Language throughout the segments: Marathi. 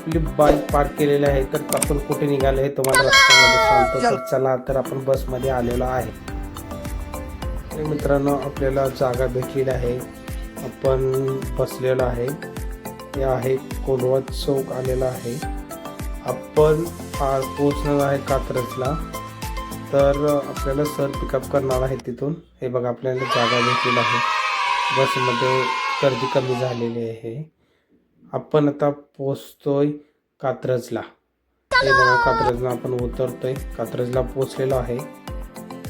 आपली बाईक पार्क केलेली आहे. तर आपण कुठे निघालो हे तुम्हाला रस्त्यामध्ये सांगतो. तर चला, तर आपण बसमध्ये आलेलो आहे. तर मित्रांनो, आपल्याला जागा भेटलेली आहे. आपण बसलेलो आहे. हे आहे कोलवा चौक आलेला आहे. आपण पोहोचणार आहे कात्रजला. तर आपल्याला सर पिकअप करणार आहे तिथून. हे बघा, आपल्याला जागा भेटलेली आहे. बसमध्ये गर्दी कमी झालेली आहे. आपण आता पोहोचतोय कात्रजला. हे बघा, कात्रजला आपण उतरतोय. कात्रजला पोहोचलेलो आहे.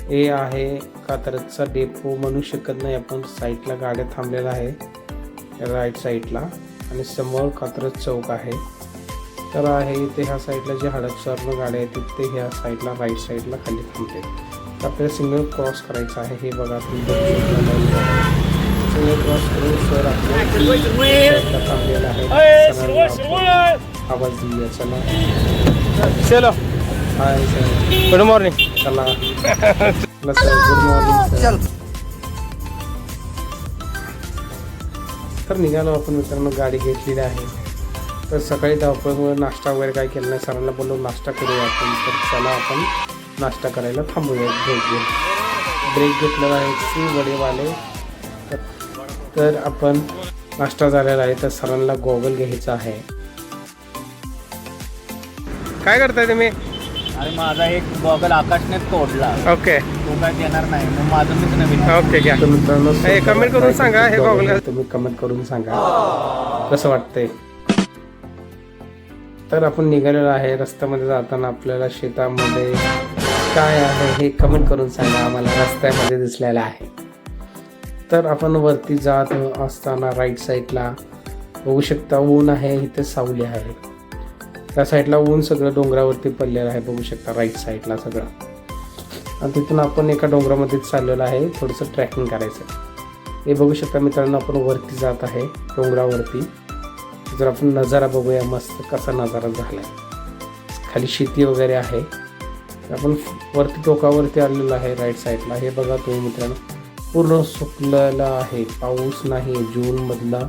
हे आहे कात्रजचा डेपो म्हणू शकत नाही आपण. साईडला गाड्या थांबलेल्या आहे राईट साईडला आणि समोर कात्रज चौक आहे. तर आहे इथे ह्या साईडला जे हडपसरनं गाड्या आहेत तिथे ह्या साईडला राईट साईडला खाली थांबते. तर आपल्याला सिग्नल क्रॉस करायचं आहे. हे बघा, सिग्नल क्रॉस करून सर आपल्या थांबलेला आहे. आवाज दिला. चला, हाय सर, गुड मॉर्निंग. चला सर, गुड मॉर्निंग सर. तर निघालो आपण मित्रांनो. गाडी घेतलेली आहे. तर सकाळी धावपळीमुळे नाश्ता वगैरे काय केलं नाही. सरांना बोललो नाश्ता करूया आपण. तर चला आपण नाश्ता करायला थांबूया. ब्रेक घेतलेला आहे सी वडेवाले. तर आपण नाश्ता झालेला आहे. तर सरांना गॉगल घ्यायचा आहे. काय करताय तुम्ही? अरे माझा एक गॉगल आकाशने तोडला. ओके, तो काय देणार नाही, मग माझं मीच नवीन. ओके घ्या. मित्रांनो, कमेंट करून सांगा हे गॉगल. तुम्ही कमेंट करून सांगा कसं वाटतंय. तर आपण निघालेलो आहे. रस्त्यामध्ये जाताना आपल्याला शेतामध्ये काय आहे हे कमेंट करून सांगा आम्हाला. रस्त्यामध्ये दिसलेलं आहे. तर आपण वरती जात असताना राईट साईडला बघू शकता ऊन आहे. इथे सावली आहे. त्या साईडला ऊन सगळं डोंगरावरती पडलेलं आहे. बघू शकता राईट साईडला सगळं. आणि तिथून आपण एका डोंगरामध्ये चाललेलं आहे. थोडंसं ट्रॅकिंग करायचं. हे बघू शकता मित्रांनो, आपण वरती जात आहे डोंगरावरती. जर आपण नजारा बघूया मस्त कसा नजारा झाला आहे. खाली शेती वगैरे आहे. आपण वरती टोकावरती आलेलो आहे राईट साईडला. हे बघा तुम्ही मित्रांनो, पूर्ण सुकलेला आहे. पाऊस नाही. जूनमधला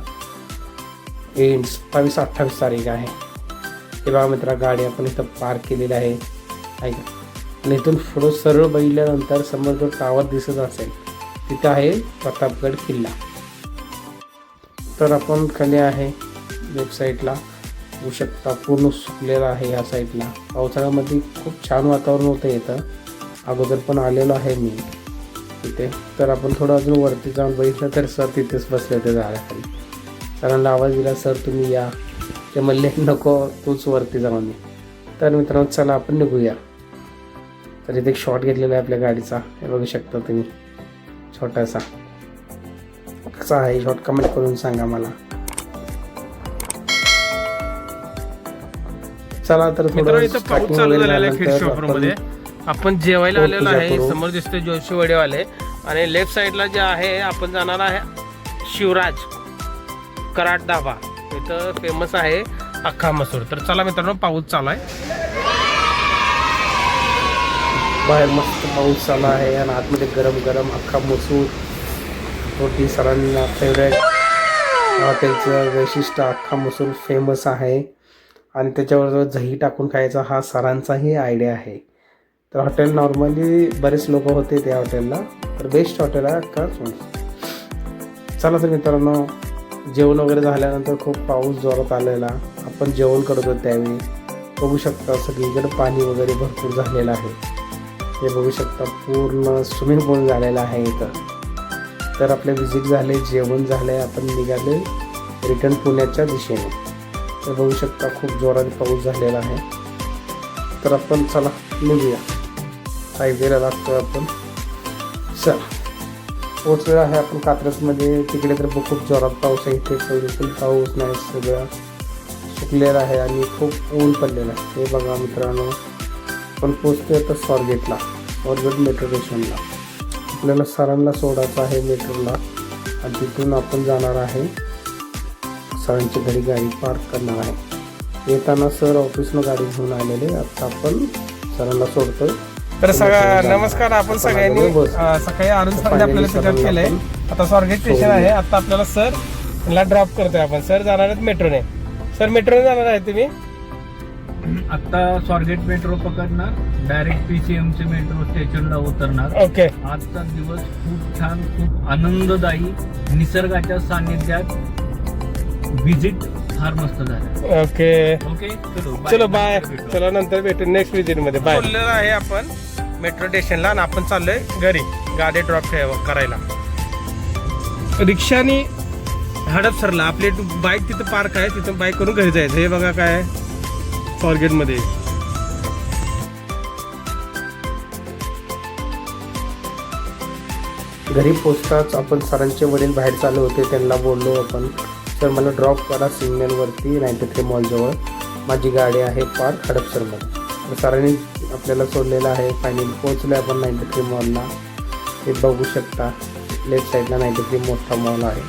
एंड 27-28 तारीख आहे. हे बघा मित्रा, गाडी आपण इथं पार्क केलेली आहे ऐका. आणि इथून पुढं सरळ बघितल्यानंतर समोर जो टावर दिसत असेल तिथं आहे प्रतापगड किल्ला. तर आपण खाली आहे लेफ्ट साईडला होऊ शकता. पूर्ण सुकलेला आहे या साईडला. पावसाळ्यामध्ये खूप छान वातावरण होतं इथं. अगोदर पण आलेलो आहे मी तिथे. तर आपण थोडं अजून वरती जाऊन बघितलं तर सर तिथेच बसले होते झाडाखाली. सरांना आवाज दिला, सर तुम्ही या. ते म्हणले नको, तूच वरती जाऊन ये. तर मित्रांनो, चला आपण निघूया. तर इथे एक शॉट घेतलेला आहे आपल्या गाडीचा. हे बघू शकता तुम्ही, छोटासा. कसा आहे शॉट कमेंट करून सांगा मला. चला, तर थोडं पाऊस चालू झालेला आहे खेड शॉपमध्ये. आपण जेवायला आलेलो आहे. समोर दिसतोय जोशी वडेवाले. आणि लेफ्ट साईडला जे आहे आपण जाणार आहे शिवराज कराड धाबा. इथं फेमस आहे अख्खा मसूर. तर चला मित्रांनो, पाऊस चालू आहे. बाहेर मस्त पाऊस चालू आहे आणि आतमध्ये गरम गरम अख्खा मसूर रोटी. सरांना फेवरेट. हॉटेलचं वैशिष्ट्य अख्खा मसूर फेमस आहे. आणि त्याच्यावर दही टाकून खायचा हा सरांचाही आयडिया आहे. तर हॉटेल नॉर्मली बरेच लोक होते त्या हॉटेलला. तर बेस्ट हॉटेल आहे अख्खा. चला तर मित्रांनो, जेवण वगैरे झाल्यानंतर खूप पाऊस जोरात आलेला. आपण जेवण करत होतो त्यावेळी. बघू शकता सगळीकडे पाणी वगैरे भरपूर झालेलं आहे. हे बघू शकता पूर्ण स्विमिंग पूल झालेला आहे इथं. तर आपले विजिट झाले, जेवण झाले, आपण निघाले रिटर्न पुण्याच्या दिशेने. तर बघू शकता खूप जोरात पाऊस झालेला आहे. तर आपण चला निघूया. हायवेला लागतो आपण. चला, पोचलेला आहे आपण कात्रजमध्ये. तिकडे तर खूप जोरात पाऊस आहे. इथे बिलकुल पाऊस नाही. सगळं सुकलेलं आहे आणि खूप ऊन पडलेलं आहे. हे बघा मित्रांनो, आपण पोचतोय तर स्वारगेटला, स्वारगेट मेट्रो स्टेशनला. आपल्याला सरांना सोडायचं आहे मेट्रोला. आणि तिथून आपण जाणार आहे सरांच्या घरी. गाडी पार्क करणार आहे. येताना सर ऑफिसनं गाडी घेऊन आलेले. आता आपण सरांना सोडतोय. तर नमस्कार. आपण सगळ्यांनी सकाळी अरुण सरांनी आपल्याला पिकअप केलंय. आता स्वारगेट स्टेशन आहे. आता आपल्याला सर ला ड्रॉप करतोय आपण. सर जाणार आहेत मेट्रोने. सर मेट्रोने जाणार आहे तुम्ही? आता स्वारगेट मेट्रो पकडणार, डायरेक्ट PCMC मेट्रो स्टेशनला उतरणार. ओके आजचा दिवस खूप छान, खूप आनंददायी, निसर्गाच्या सानिध्यात व्हिजिट फार मस्त झाला. ओके ओके चलो बाय. चला नंतर भेटू नेक्स्ट विजिट मध्ये. बाय. बोललेलो आहे आपण मेट्रो स्टेशनला आणि आपण चाललोय घरी गाडी ड्रॉप करायला. रिक्षानी हडपसरला आपली बाईक तिथं पार्क आहे, तिथं बाईक करून घरी जायचं. हे बघा काय स्वारगेट मध्ये. घरी पोचताच आपण सरांचे वडील बाहेर चालू होते, त्यांना बोललो आपण तर मला ड्रॉप करा सिग्नलवरती 93 मॉलजवळ, माझी गाडी आहे पार्क हडपसरमध्ये. सरांनी आपल्याला सोडलेलं आहे. फायनली पोचलो आपण 93 मॉलला. हे बघू शकता लेफ्ट साईडला 93 मोठा मॉल आहे.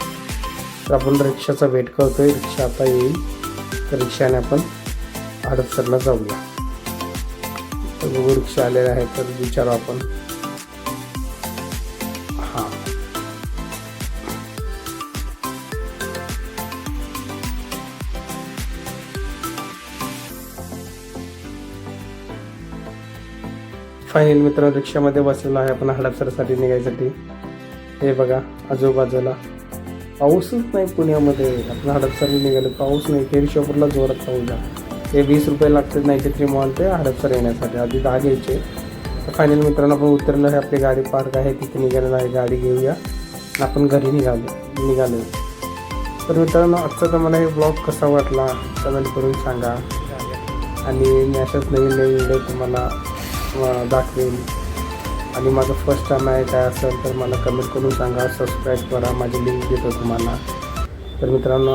तर आपण रिक्षाचा वेट करतोय, रिक्षा आता येईल तर रिक्षाने आपण हडपसरला जाऊया. तर बघू रिक्षा आलेला आहे तर विचारू आपण. हां फायनल मित्रांनो रिक्षामध्ये बसलेलो आहे आपण हडपसरसाठी निघायसाठी. हे बघा आजूबाजूला पाऊसच नाही पुण्यामध्ये. आपण हडपसरला निघालो, पाऊस नाही. खेडशॉपूरला जोरात पाऊस आहे. हे 20 रुपये लागतात 93 मॉल ते हडपसर येण्यासाठी, आधी 10 घ्यायचे. तर फायनल मित्रांनो आपण उतरलो आहे, आपली गाडी पार्क आहे तिथे निघालेलं आहे. गाडी घेऊया आपण घरी निघालो. तर मित्रांनो आजचा तर मला हे ब्लॉग कसा वाटला कमेंट करून सांगा. आणि मी अशाच नवीन व्हिडिओ तुम्हाला दाखवेन. आणि माझं फर्स्ट टाईम आहे काय असेल तर मला कमेंट करून सांगा. सबस्क्राईब करा, माझी लिंक देतो तुम्हाला. तर मित्रांनो